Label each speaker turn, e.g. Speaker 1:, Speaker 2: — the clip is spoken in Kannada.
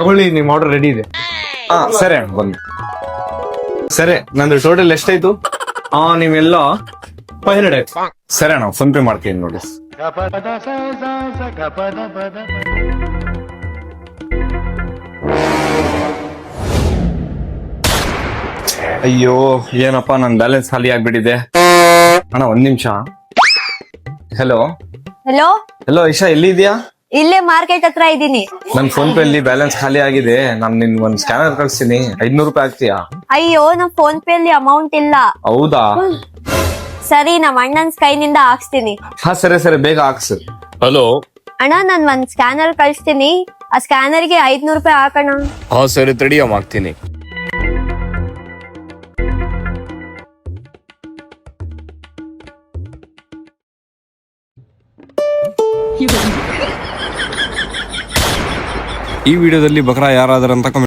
Speaker 1: ತಗೊಳ್ಳಿ, ನಿಮ್ ಆರ್ಡರ್ ರೆಡಿ ಇದೆ.
Speaker 2: ಹಾ ಸರಿ ಅಣ್ಣ ಬನ್ನಿ. ಸರಿ ನಂದು ಟೋಟಲ್ ಎಷ್ಟಾಯ್ತು?
Speaker 1: ನೀವೆಲ್ಲ 500 ಆಯ್ತು.
Speaker 2: ಸರಿ ಅಣ್ಣ ಫೋನ್ ಪೇ ಮಾಡ್ತೀನಿ ನೋಡಿ. ಅಯ್ಯೋ ಏನಪ್ಪಾ ನನ್ ಬ್ಯಾಲೆನ್ಸ್ ಖಾಲಿ ಆಗ್ಬಿಟ್ಟಿದೆ ಅಣ್ಣ. ಒಂದ್ ನಿಮಿಷ. ಹಲೋ
Speaker 3: ಹಲೋ,
Speaker 2: ಹಲೋ ಇಶಾ ಎಲ್ಲಿದ್ಯಾ?
Speaker 3: ಇಲ್ಲೇ ಮಾರ್ಕೆಟ್ ಹತ್ರ ಇದೀನಿ.
Speaker 2: ನನ್ ಫೋನ್ ಪೇ ಅಲ್ಲಿ ಬ್ಯಾಲೆನ್ಸ್ ಖಾಲಿ ಆಗಿದೆ. ನಾನ್ ನಿನ್ ಒಂದ್ ಸ್ಕ್ಯಾನರ್ ಕಳ್ಸ್ತೀನಿ, 500 ರೂಪಾಯಿ ಹಾಕ್ತೀಯಾ?
Speaker 3: ಅಯ್ಯೋ, ನಮ್ ಫೋನ್ ಪೇ ಅಲ್ಲಿ ಅಮೌಂಟ್ ಇಲ್ಲ.
Speaker 2: ಹೌದಾ?
Speaker 3: ಸರಿ, ನಮ್ ಅಣ್ಣನ್ ಕೈನಿಂದ ಹಾಕ್ಸ್ತೀನಿ.
Speaker 2: ಹಾ ಸರಿ ಸರಿ ಬೇಗ ಹಾಕ್ಸು.
Speaker 4: ಹಲೋ.
Speaker 3: ಅಣ್ಣ, ನಾನ್ ಒಂದ್ ಸ್ಕ್ಯಾನರ್ ಕಳ್ಸ್ತೀನಿ. ಆ ಸ್ಕ್ಯಾನರ್ಗೆ 500 ರೂಪಾಯಿ ಹಾಕೋಣ.
Speaker 4: ಹಾ ಸರಿ ತಡಿ ಹಾಕ್ತೀನಿ.
Speaker 5: ಈ ವಿಡಿಯೋದಲ್ಲಿ ಬಕ್ರಾ ಯಾರಾದರಂತ